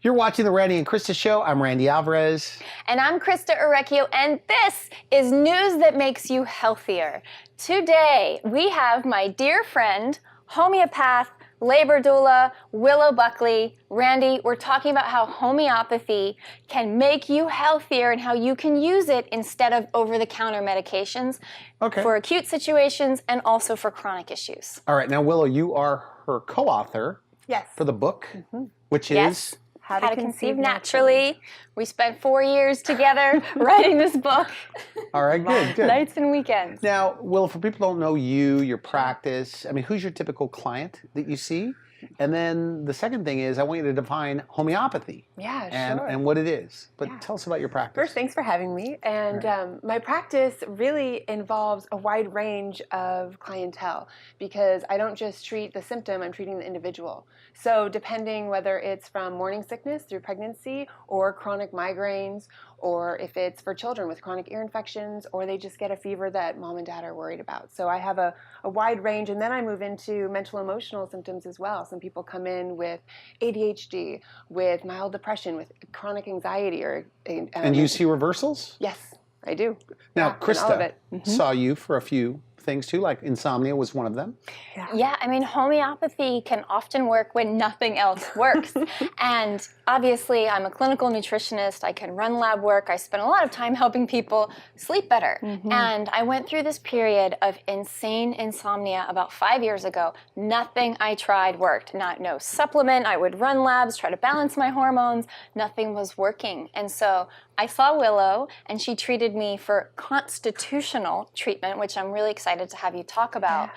You're watching the Randy and Christa show. I'm Randy Alvarez. And I'm Christa Orecchio, and this is news that makes you healthier. Today, we have my dear friend, homeopath, labor doula, Willow Buckley. Randy, we're talking about how homeopathy can make you healthier and how you can use it instead of over-the-counter medications for acute situations and also for chronic issues. All right, now Willow, you are her co-author for the book, which is... How to Conceive Naturally. We spent 4 years together writing this book. All right, good. Nights and weekends. Now, Will, for people who don't know you, your practice, I mean, who's your typical client that you see? And then the second thing is I want you to define homeopathy. And what it is. But tell us about your practice. First, thanks for having me. And my practice really involves a wide range of clientele because I don't just treat the symptom, I'm treating the individual. So depending whether it's from morning sickness through pregnancy or chronic migraines, or if it's for children with chronic ear infections, or they just get a fever that mom and dad are worried about. So I have a wide range, and then I move into mental emotional symptoms as well. Some people come in with ADHD, with mild depression, with chronic anxiety. And you see reversals? Yes, I do. Now, Christa saw you for a few things too, like insomnia was one of them. Yeah, I mean, homeopathy can often work when nothing else works. And obviously, I'm a clinical nutritionist. I can run lab work. I spend a lot of time helping people sleep better. And I went through this period of insane insomnia about 5 years ago. Nothing I tried worked. No supplement. I would run labs, try to balance my hormones. Nothing was working. And so I saw Willow, and she treated me for constitutional treatment, which I'm really excited to have you talk about.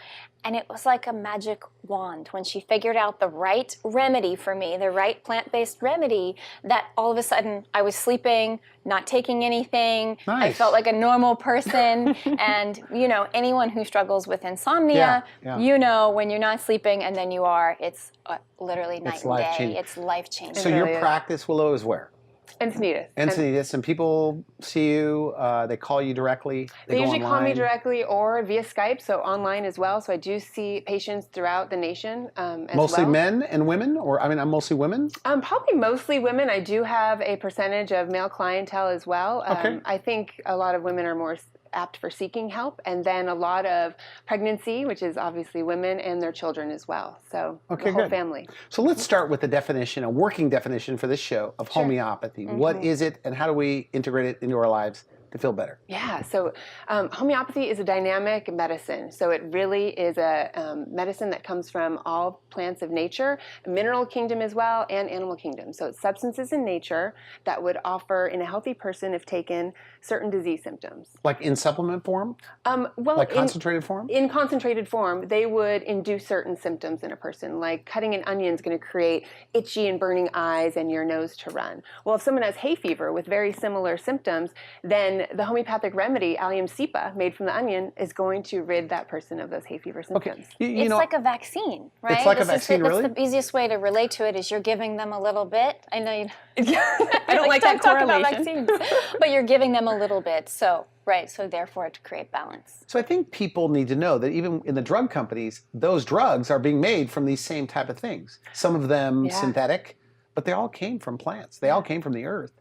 And it was like a magic wand when she figured out the right remedy for me, the right plant-based remedy, that all of a sudden I was sleeping, not taking anything. I felt like a normal person. And, you know, anyone who struggles with insomnia, you know, when you're not sleeping and then you are, it's literally night and day. It's life-changing. So your practice, Willow, is where? Encinitas. Encinitas, and people see you, they call you directly? They usually call me directly or via Skype, so online as well. So I do see patients throughout the nation as mostly well. Men and women? Or, I mean, I'm mostly women? Probably mostly women. I do have a percentage of male clientele as well. I think a lot of women are more apt for seeking help, and then a lot of pregnancy, which is obviously women and their children as well. So the whole family. So let's start with the definition, a working definition for this show of homeopathy. What is it, and how do we integrate it into our lives to feel better? Yeah, so homeopathy is a dynamic medicine. So it really is a medicine that comes from all plants of nature, mineral kingdom as well, and animal kingdom. So it's substances in nature that would offer in a healthy person, if taken, certain disease symptoms. Like in supplement form? Well, like concentrated form? In concentrated form, they would induce certain symptoms in a person. Like cutting an onion is going to create itchy and burning eyes and your nose to run. Well, if someone has hay fever with very similar symptoms, then the homeopathic remedy, allium cepa, made from the onion, is going to rid that person of those hay fever symptoms. It's like a vaccine, right? It's like a vaccine, really? That's the easiest way to relate to it is you're giving them a little bit. I know I don't like that correlation. Talk about vaccines, but you're giving them a little bit. So therefore to create balance. So I think people need to know that even in the drug companies, those drugs are being made from these same type of things. Some of them synthetic, but they all came from plants. They all came from the earth.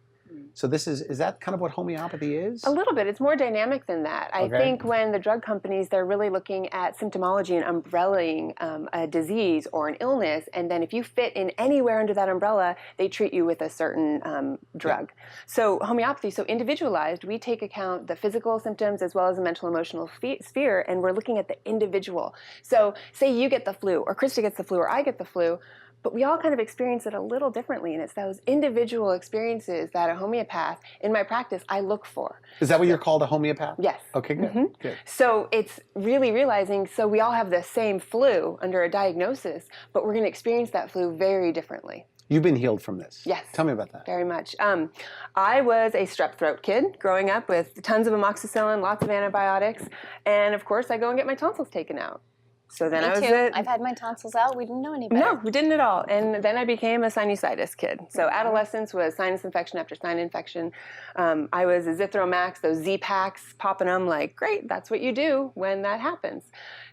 So is that kind of what homeopathy is? A little bit. It's more dynamic than that. I think when the drug companies, they're really looking at symptomology and umbrellaing a disease or an illness, and then if you fit in anywhere under that umbrella, they treat you with a certain drug. So homeopathy, so individualized, we take account the physical symptoms as well as the mental emotional sphere, and we're looking at the individual. So say you get the flu, or Christa gets the flu, or I get the flu, but we all kind of experience it a little differently, and it's those individual experiences that a homeopath, in my practice, I look for. Is that what you're called, a homeopath? Yes. Okay, good. Good. So it's really realizing, so we all have the same flu under a diagnosis, but we're going to experience that flu very differently. You've been healed from this. Yes. Tell me about that. Very much. I was a strep throat kid growing up with tons of amoxicillin, lots of antibiotics, and of course I go and get my tonsils taken out. So then Me I was too. I've had my tonsils out. We didn't know any better. No, we didn't at all. And then I became a sinusitis kid. So adolescence was sinus infection after sinus infection. I was a Zithromax, those Z-Packs, popping them like, great, that's what you do when that happens.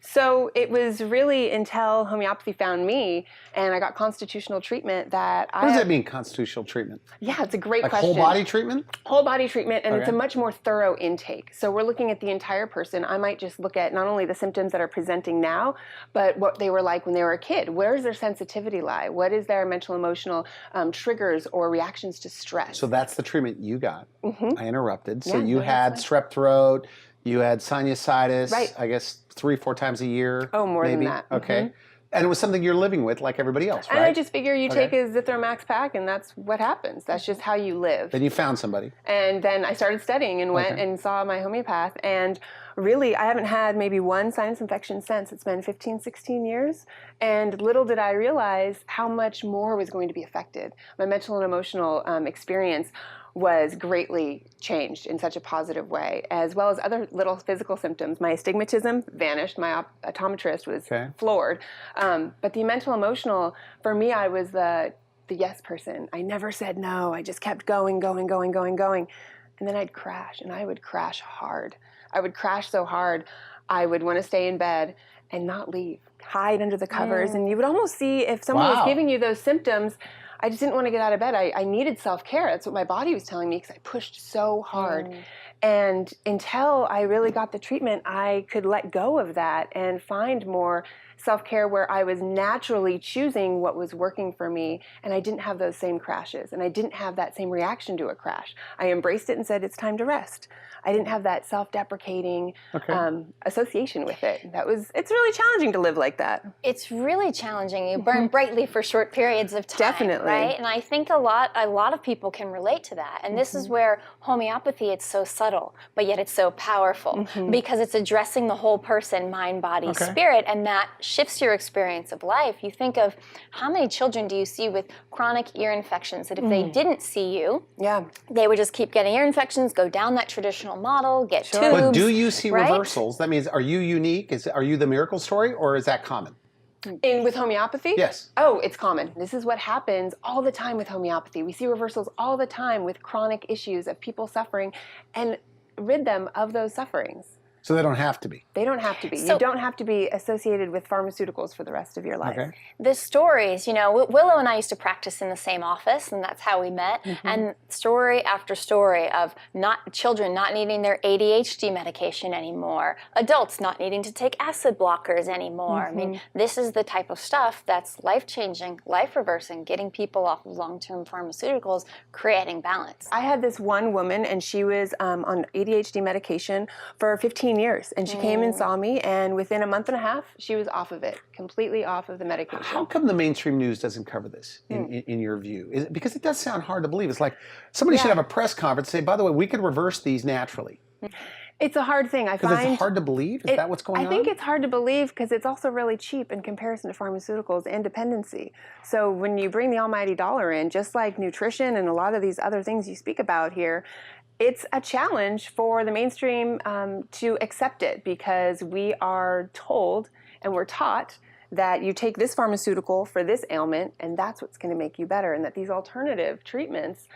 So it was really until homeopathy found me and I got constitutional treatment that What does that mean, constitutional treatment? Yeah, it's a great Like question. whole body treatment? Whole body treatment, and it's a Okay. much more thorough intake. So we're looking at the entire person. I might just look at not only the symptoms that are presenting now, but what they were like when they were a kid. Where does their sensitivity lie? What is their mental, emotional triggers or reactions to stress? So that's the treatment you got. I interrupted. So Yeah, you no, had that's strep throat, you had sinusitis, Right. I guess 3-4 times a year. Oh, more than maybe. that. Okay. And it was something you're living with like everybody else, right? And I just figure you Okay. take a Zithromax pack and that's what happens. That's just how you live. Then you found somebody. And then I started studying and went and saw my homeopath. And really, I haven't had maybe one sinus infection since. It's been 15, 16 years. And little did I realize how much more was going to be affected. My mental and emotional experience was greatly changed in such a positive way, as well as other little physical symptoms. My astigmatism vanished. My optometrist was floored. But the mental emotional, for me, I was the yes person. I never said no. I just kept going. And then I'd crash, and I would crash hard. I would crash so hard, I would want to stay in bed and not leave, hide under the covers. And you would almost see if someone was giving you those symptoms, I just didn't want to get out of bed. I needed self-care. That's what my body was telling me because I pushed so hard. And until I really got the treatment, I could let go of that and find more self-care where I was naturally choosing what was working for me, and I didn't have those same crashes, and I didn't have that same reaction to a crash. I embraced it and said, it's time to rest. I didn't have that self-deprecating association with it. It's really challenging to live like that. It's really challenging. You burn brightly for short periods of time. Definitely. Right? And I think a lot of people can relate to that. And this is where homeopathy, it's so subtle, but yet it's so powerful because it's addressing the whole person, mind, body, spirit, and that shifts your experience of life. You think of how many children do you see with chronic ear infections that if they didn't see you, they would just keep getting ear infections, go down that traditional model, get tubes. But do you see reversals? That means, are you unique? Are you the miracle story, or is that common? With homeopathy? Yes. Oh, it's common. This is what happens all the time with homeopathy. We see reversals all the time with chronic issues of people suffering and rid them of those sufferings. So they don't have to be. They don't have to be. You don't have to be associated with pharmaceuticals for the rest of your life. Okay. The stories, Willow and I used to practice in the same office, and that's how we met. And story after story of children not needing their ADHD medication anymore, adults not needing to take acid blockers anymore. I mean, this is the type of stuff that's life-changing, life-reversing, getting people off of long-term pharmaceuticals, creating balance. I had this one woman, and she was on ADHD medication for 15 years, and she came and saw me, and within a month and a half she was off of it, completely off of the medication. How come the mainstream news doesn't cover this in your view? Is it because it does sound hard to believe? It's like somebody should have a press conference and say, by the way, we could reverse these naturally. It's a hard thing. I find because it's hard to believe. Is that what's going on? I think it's hard to believe because it's also really cheap in comparison to pharmaceuticals and dependency. So when you bring the almighty dollar in, just like nutrition and a lot of these other things you speak about here, it's a challenge for the mainstream to accept it because we are told and we're taught that you take this pharmaceutical for this ailment and that's what's going to make you better, and that these alternative treatments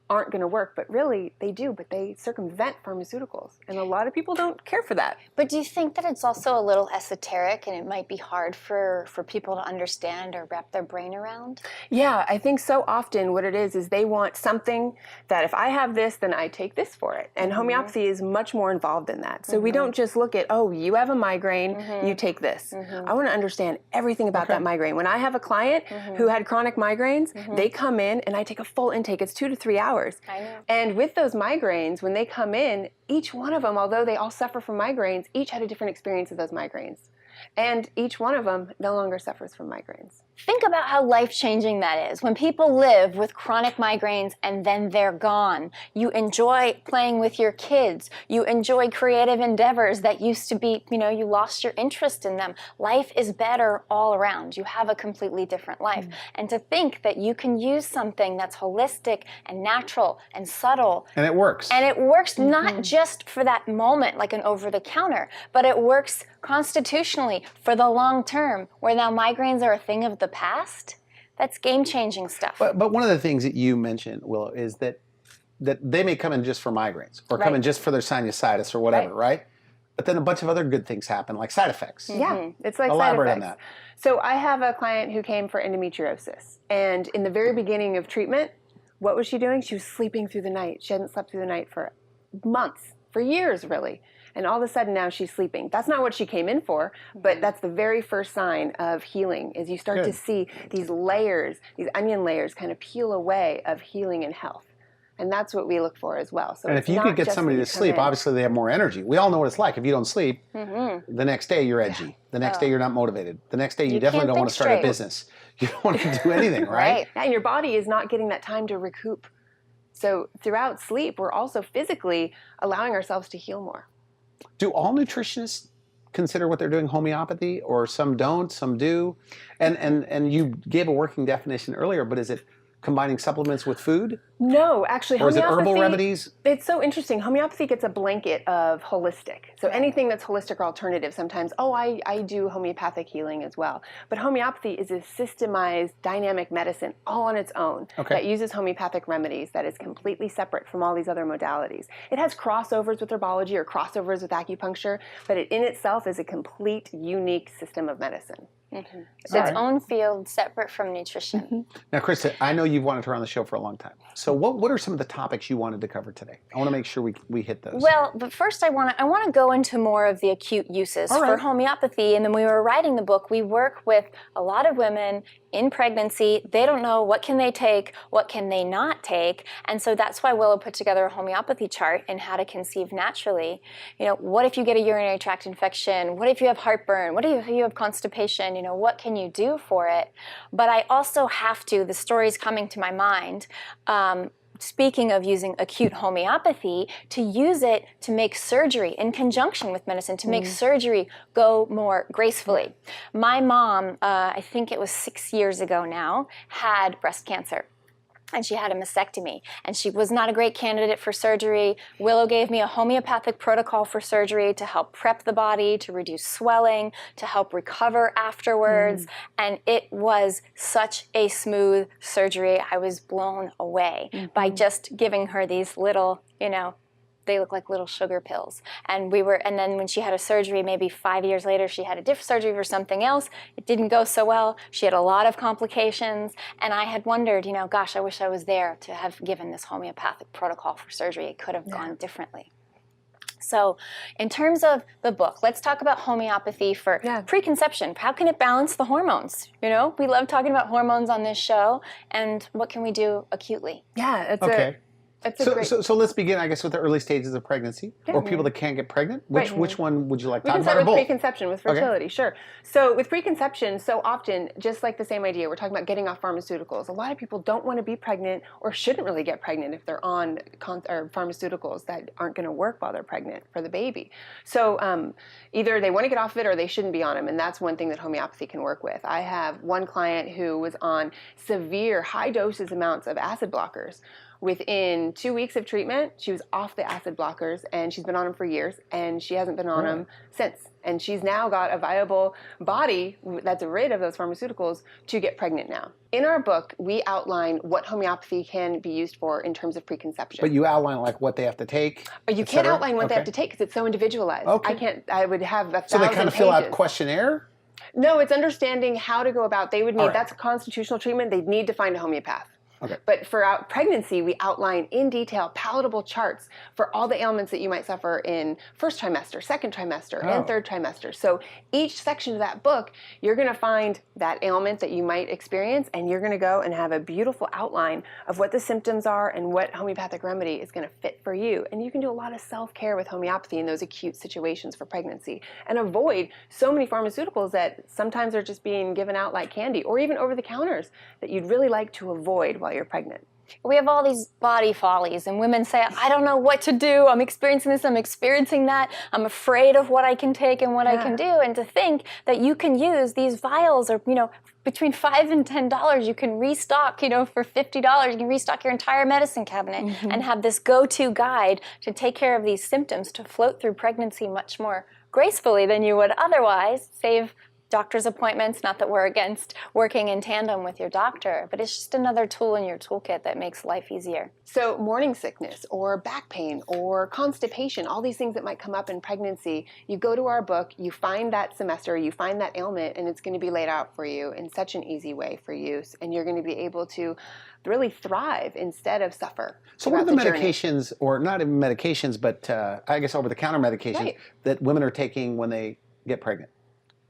aren't going to work, but really they do, but they circumvent pharmaceuticals, and a lot of people don't care for that. But do you think that it's also a little esoteric and it might be hard for people to understand or wrap their brain around? Yeah, I think so often what it is they want something that if I have this, then I take this for it. And homeopathy is much more involved in that. So we don't just look at, oh, you have a migraine, you take this. I want to understand everything about that migraine. When I have a client who had chronic migraines, they come in and I take a full intake. It's 2 to 3 hours. I know. And with those migraines, when they come in, each one of them, although they all suffer from migraines, each had a different experience of those migraines. And each one of them no longer suffers from migraines. Think about how life-changing that is. When people live with chronic migraines and then they're gone, you enjoy playing with your kids. You enjoy creative endeavors that used to be, you lost your interest in them. Life is better all around. You have a completely different life. And to think that you can use something that's holistic and natural and subtle. And it works. And it works not just for that moment, like an over-the-counter, but it works constitutionally for the long term, where now migraines are a thing of the past. That's game-changing stuff. But one of the things that you mentioned, Willow, is that they may come in just for migraines or come in just for their sinusitis or whatever, right? But then a bunch of other good things happen, like side effects. Yeah, it's like Elaborate side effects. on that. So I have a client who came for endometriosis, and in the very beginning of treatment, what was she doing? She was sleeping through the night. She hadn't slept through the night for months, for years, really. And all of a sudden now she's sleeping. That's not what she came in for, but that's the very first sign of healing, is you start to see these layers, these onion layers kind of peel away of healing and health. And that's what we look for as well. So and if you could get somebody to sleep, obviously they have more energy. We all know what it's like. If you don't sleep, the next day you're edgy. The next day you're not motivated. The next day you definitely don't want to start a business. You don't want to do anything, right? And your body is not getting that time to recoup. So throughout sleep, we're also physically allowing ourselves to heal more. Do all nutritionists consider what they're doing homeopathy, or some don't, some do? And you gave a working definition earlier, but is it combining supplements with food? No, actually, or is it homeopathy, herbal remedies? It's so interesting. Homeopathy gets a blanket of holistic. So anything that's holistic or alternative, sometimes, I do homeopathic healing as well. But homeopathy is a systemized, dynamic medicine all on its own that uses homeopathic remedies, that is completely separate from all these other modalities. It has crossovers with herbology or crossovers with acupuncture, but it in itself is a complete, unique system of medicine. It's its own field, separate from nutrition. Now, Christa, I know you've wanted her on the show for a long time. So what are some of the topics you wanted to cover today? I want to make sure we hit those. Well, but first I want to go into more of the acute uses for homeopathy. And then when we were writing the book, we work with a lot of women in pregnancy. They don't know what can they take, what can they not take. And so that's why Willow put together a homeopathy chart in how to conceive naturally. What if you get a urinary tract infection? What if you have heartburn? What if you have constipation? What can you do for it? But I also have to, the story's coming to my mind, speaking of using acute homeopathy, to use it to make surgery in conjunction with medicine, to make surgery go more gracefully. My mom, I think it was 6 years ago now, had breast cancer. And she had a mastectomy, and she was not a great candidate for surgery. Willow gave me a homeopathic protocol for surgery to help prep the body, to reduce swelling, to help recover afterwards. And it was such a smooth surgery. I was blown away by just giving her these little, they look like little sugar pills. And then when she had a surgery, maybe 5 years later, she had a different surgery for something else. It didn't go so well. She had a lot of complications. And I had wondered, gosh, I wish I was there to have given this homeopathic protocol for surgery. It could have gone differently. So in terms of the book, let's talk about homeopathy for preconception. How can it balance the hormones? We love talking about hormones on this show. And what can we do acutely? Yeah, So let's begin, I guess, with the early stages of pregnancy, or people that can't get pregnant. Which one would you like to talk about? We can start with preconception, with fertility, sure. So with preconception, so often, just like the same idea, we're talking about getting off pharmaceuticals. A lot of people don't want to be pregnant, or shouldn't really get pregnant if they're on pharmaceuticals that aren't going to work while they're pregnant for the baby. So either they want to get off of it, or they shouldn't be on them, and that's one thing that homeopathy can work with. I have one client who was on severe, high doses amounts of acid blockers. Within 2 weeks of treatment, she was off the acid blockers, and she's been on them for years, and she hasn't been on them since. And she's now got a viable body that's rid of those pharmaceuticals to get pregnant now. In our book, we outline what homeopathy can be used for in terms of preconception. But you outline like what they have to take? You can't outline what they have to take because it's so individualized. I would have 1,000 So they kind of fill out pages. questionnaire? No, it's understanding how to go about. They would need, that's a constitutional treatment. They'd need to find a homeopath. Okay. But for pregnancy, we outline in detail palatable charts for all the ailments that you might suffer in first trimester, second trimester, and third trimester. So each section of that book, you're going to find that ailment that you might experience, and you're going to go and have a beautiful outline of what the symptoms are and what homeopathic remedy is going to fit for you. And you can do a lot of self-care with homeopathy in those acute situations for pregnancy and avoid so many pharmaceuticals that sometimes are just being given out like candy, or even over the counters that you'd really like to avoid while you're pregnant. We have all these body follies, and women say, I don't know what to do. I'm experiencing this, I'm experiencing that. I'm afraid of what I can take and what I can do. And to think that you can use these vials, or, between $5 and $10, you can restock, for $50, you can restock your entire medicine cabinet and have this go-to guide to take care of these symptoms, to float through pregnancy much more gracefully than you would otherwise, save doctor's appointments. Not that we're against working in tandem with your doctor, but it's just another tool in your toolkit that makes life easier. So morning sickness or back pain or constipation, all these things that might come up in pregnancy, you go to our book, you find that semester, you find that ailment, and it's going to be laid out for you in such an easy way for use, and you're going to be able to really thrive instead of suffer. So what are the medications, or not even medications, but I guess over-the-counter medications that women are taking when they get pregnant?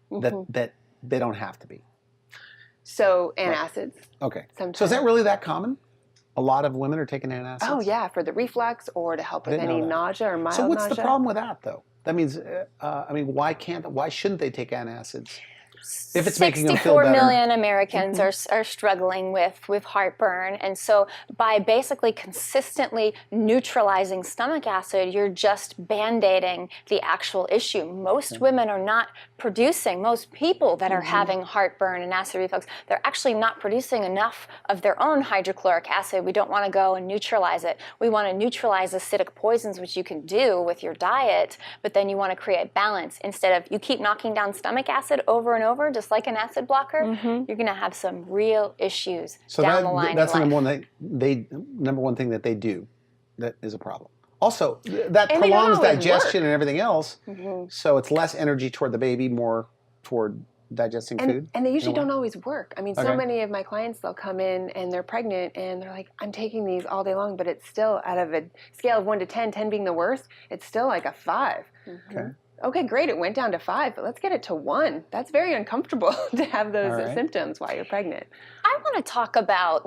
That they don't have to be. So antacids. Okay. Sometimes. So is that really that common? A lot of women are taking antacids? Oh yeah, for the reflux or to help with any nausea or mild nausea. So what's the problem with that though? That means, why shouldn't they take antacids? If it's making them feel better. 64 million Americans are struggling with heartburn. And so by basically consistently neutralizing stomach acid, you're just band-aiding the actual issue. Most women are not producing, most people that are having heartburn and acid reflux, they're actually not producing enough of their own hydrochloric acid. We don't want to go and neutralize it. We want to neutralize acidic poisons, which you can do with your diet, but then you want to create balance. Instead of you keep knocking down stomach acid over and over, just like an acid blocker, you're going to have some real issues down the line. That's number one thing that they do that is a problem. Also, that prolongs digestion and everything else, so it's less energy toward the baby, more toward digesting food. And they usually don't always work. I mean, so many of my clients, they'll come in and they're pregnant and they're like, I'm taking these all day long, but it's still out of a scale of 1 to 10, 10 being the worst, it's still like a 5. Okay, great, it went down to 5, but let's get it to 1. That's very uncomfortable to have those symptoms while you're pregnant. I want to talk about,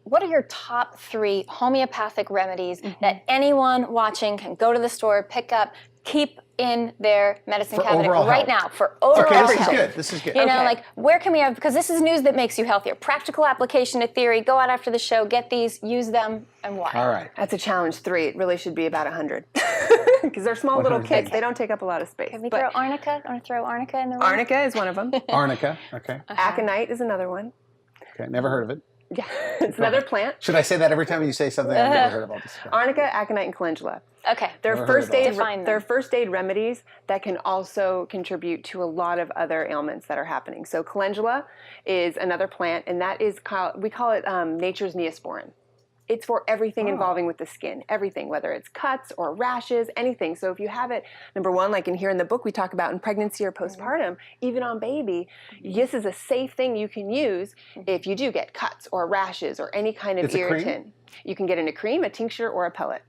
what are your top 3 homeopathic remedies that anyone watching can go to the store, pick up, keep in their medicine cabinet right now for overall health? This is good. Where can we have, because this is news that makes you healthier. Practical application to theory, go out after the show, get these, use them, and why. All right. That's a challenge 3. It really should be about 100. Because they're small little kits. They don't take up a lot of space. Can we throw arnica? I want to throw arnica in the room. Arnica is one of them. Arnica, okay. Aconite is another one. Okay, never heard of it. Yeah, it's another plant. Should I say that every time you say something I've never heard about this? Arnica, aconite, and calendula. Okay. They're first aid remedies that can also contribute to a lot of other ailments that are happening. So calendula is another plant, and that is we call it nature's Neosporin. It's for everything involving with the skin, everything, whether it's cuts or rashes, anything. So if you have it, number one, like in here in the book we talk about in pregnancy or postpartum, even on baby, this is a safe thing you can use if you do get cuts or rashes or any kind of irritant. You can get in a cream, a tincture, or a pellet.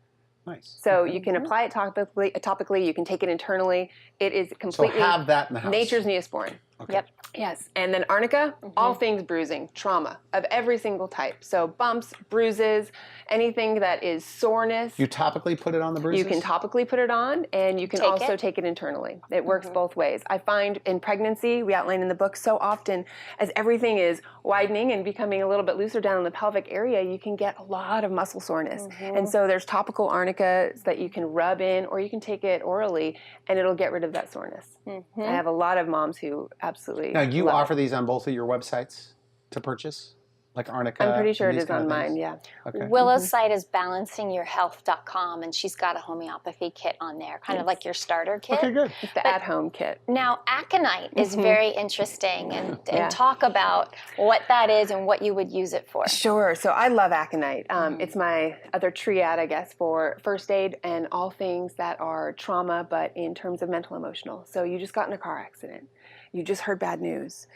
Nice. So you can apply it topically, you can take it internally. It is completely have that in the house. Nature's Neosporin. Okay. Yep. Yes. And then arnica, all things bruising, trauma of every single type. So bumps, bruises, anything that is soreness. You topically put it on the bruises? You can topically put it on, and you can also take it internally. It works both ways. I find in pregnancy, we outline in the book, so often as everything is widening and becoming a little bit looser down in the pelvic area, you can get a lot of muscle soreness. And so there's topical arnica that you can rub in, or you can take it orally, and it'll get rid of that soreness. I have a lot of moms who absolutely Now, you love offer it. these on both of your websites to purchase? Like arnica? I'm pretty sure it these is kind on of mine, things? yeah. Okay. Willow's site is balancingyourhealth.com, and she's got a homeopathy kit on there, kind of like your starter kit. Okay, good. It's the at-home kit. Now, aconite is very interesting, and talk about what that is and what you would use it for. Sure. So I love aconite. It's my other triad, I guess, for first aid and all things that are trauma, but in terms of mental emotional. So you just got in a car accident. You just heard bad news.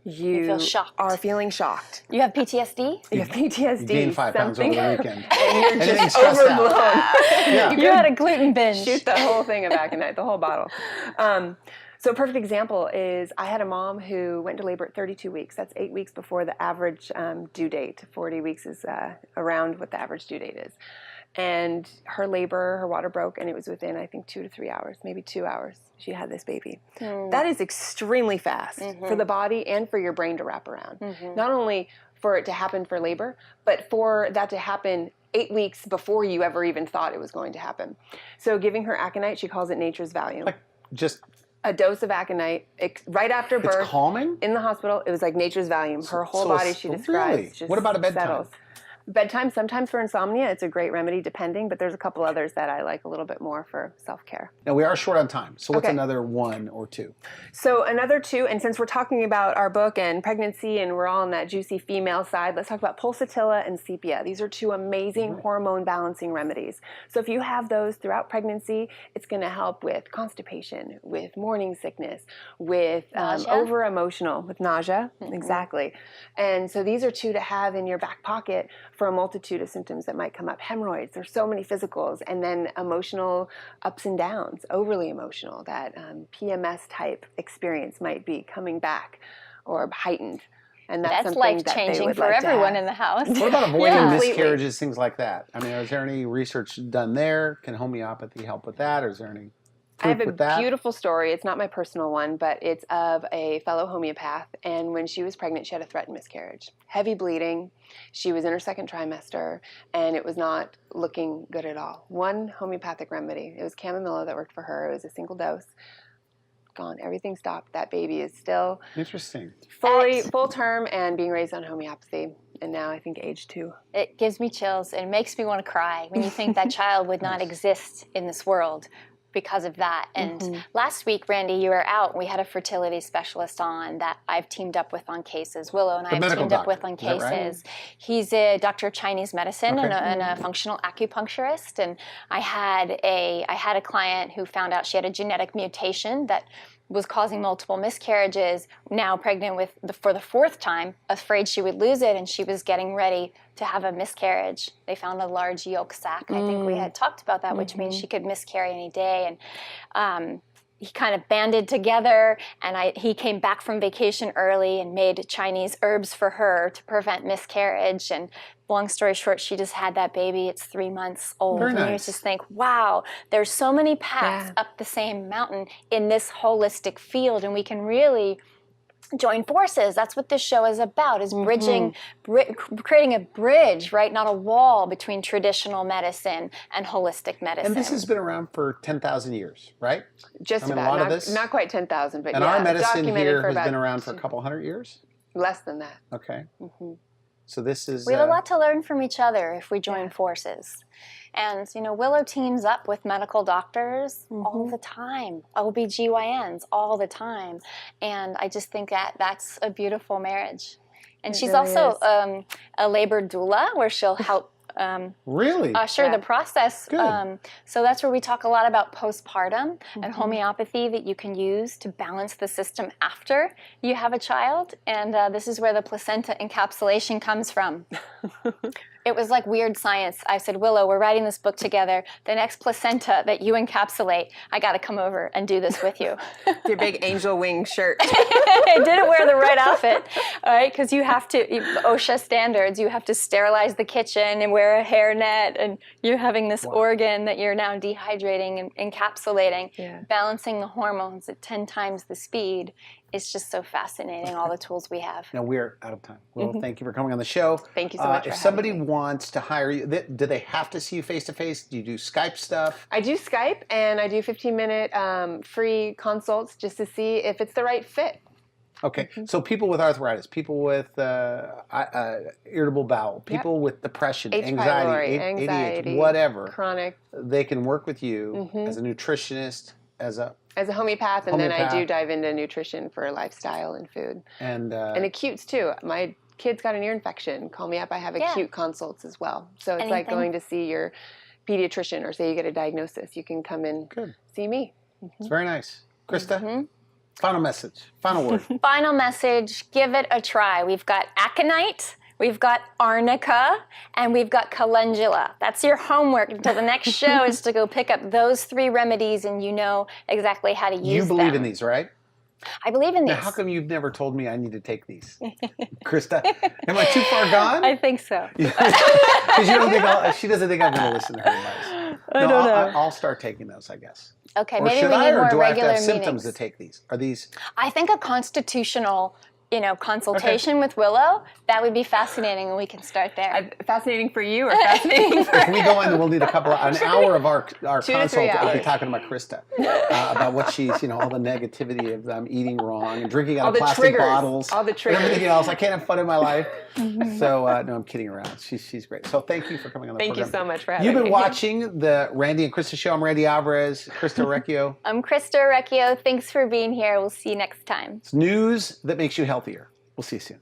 You feel shocked. Are feeling shocked. You have PTSD? You have PTSD. You gained 5 pounds over the weekend. And you're just stressed out. overblown. Yeah. You had a gluten binge. Shoot the whole thing of aconite, the whole bottle. So a perfect example is I had a mom who went to labor at 32 weeks. That's 8 weeks before the average due date. 40 weeks is around what the average due date is. And her labor, her water broke, and it was within, I think, 2 to 3 hours, maybe 2 hours, she had this baby. That is extremely fast for the body and for your brain to wrap around. Not only for it to happen for labor, but for that to happen 8 weeks before you ever even thought it was going to happen. So giving her aconite, she calls it nature's Valium. Like just a dose of aconite right after birth. It's calming? In the hospital, it was like nature's Valium. Her whole body, she describes. Really? Just what about a bedtime? settles. Bedtime, sometimes for insomnia, it's a great remedy depending, but there's a couple others that I like a little bit more for self-care. Now, we are short on time, so what's Okay. another 1 or 2? So another 2, and since we're talking about our book and pregnancy and we're all on that juicy female side, let's talk about pulsatilla and sepia. These are 2 amazing hormone balancing remedies. So if you have those throughout pregnancy, it's going to help with constipation, with morning sickness, with over-emotional, with nausea, exactly. And so these are 2 to have in your back pocket for a multitude of symptoms that might come up. Hemorrhoids, there's so many physicals, and then emotional ups and downs, overly emotional, that PMS type experience might be coming back or heightened. And that's something life that they changing would for like to everyone have. in the house. What about avoiding Completely. miscarriages, things like that? I mean, is there any research done there? Can homeopathy help with that, or is there any I have proof a with that? beautiful story. It's not my personal one, but it's of a fellow homeopath. And when she was pregnant, she had a threatened miscarriage. Heavy bleeding. She was in her 2nd trimester, and it was not looking good at all. One homeopathic remedy. It was chamomilla that worked for her. It was a single dose. Gone. Everything stopped. That baby is still Interesting. full term and being raised on homeopathy. And now I think age 2. It gives me chills. It makes me want to cry when you think that child would not exist in this world because of that. And last week, Randy, you were out. We had a fertility specialist on that I've teamed up with on cases. Willow and I have teamed up with on cases. Right? He's a doctor of Chinese medicine and a functional acupuncturist. And I had a client who found out she had a genetic mutation that was causing multiple miscarriages, now pregnant for the 4th time, afraid she would lose it, and she was getting ready to have a miscarriage. They found a large yolk sac. I think we had talked about that, which means she could miscarry any day. And he kind of banded together, and he came back from vacation early and made Chinese herbs for her to prevent miscarriage. And long story short, she just had that baby. It's 3 months old. Very and you nice. just think, wow, there's so many paths up the same mountain in this holistic field, and we can really join forces. That's what this show is about, is bridging, creating a bridge, right? Not a wall between traditional medicine and holistic medicine. And this has been around for 10,000 years, right? Just I mean, about. a lot of this. Not quite 10,000, but And yeah. our medicine documented here for has about been around for a couple hundred years? less than that. Okay. So this is... We have a lot to learn from each other if we join forces. And, Willow teams up with medical doctors all the time, OBGYNs all the time. And I just think that that's a beautiful marriage. And she's really also a labor doula, where she'll help Really? usher the process. Good. So that's where we talk a lot about postpartum and homeopathy that you can use to balance the system after you have a child. And this is where the placenta encapsulation comes from. It was like weird science. I said, Willow, we're writing this book together. The next placenta that you encapsulate, I got to come over and do this with you. Your big angel wing shirt. I didn't wear the right outfit, all right? Because you have to, OSHA standards, you have to sterilize the kitchen and wear a hairnet, and you're having this organ that you're now dehydrating and encapsulating, balancing the hormones at 10 times the speed. It's just so fascinating, all the tools we have. Now, we're out of time. Well, thank you for coming on the show. Thank you so much for If having somebody me. wants to hire you, do they have to see you face-to-face? Do you do Skype stuff? I do Skype, and I do 15-minute free consults just to see if it's the right fit. Okay, so people with arthritis, people with irritable bowel, people with depression, H. pylori, anxiety, ADHD, whatever, chronic. they can work with you as a nutritionist, as a homeopath, and then I Homeopath. do dive into nutrition for lifestyle and food. and acutes too. My kid's got an ear infection. Call me up. I have acute consults as well. So it's like Anything. going to see your pediatrician, or say you get a diagnosis, you can come and see me. it's very nice. Krista, Final message. Final word. Final message, give it a try. We've got aconite, we've got arnica, and we've got calendula. That's your homework until the next show is to go pick up those 3 remedies and you know exactly how to use them. You believe in these, right? I believe in these. Now, how come you've never told me I need to take these? Christa, am I too far gone? I think so. Because she doesn't think I'm going to listen to her advice. I don't know. I'll start taking those, I guess. Okay, Or maybe should we I, need or more do I have to regular have symptoms meetings. to take these? Are these? I think a constitutional, consultation with Willow, that would be fascinating, and we can start there. Fascinating for you or fascinating for If we go in, we'll need an hour of our 2 to 3 consult. I'll be hours. talking to my Christa about what she's, all the negativity of eating wrong and drinking out All of the plastic triggers. bottles. All the And triggers. everything else. I can't have fun in my life. So, no, I'm kidding around. She's great. So thank you for coming on the Thank program. you so much for having You've been me. watching the Randy and Christa show. I'm Randy Alvarez, Christa Orecchio. I'm Christa Orecchio. Thanks for being here. We'll see you next time. It's news that makes you healthier. We'll see you soon.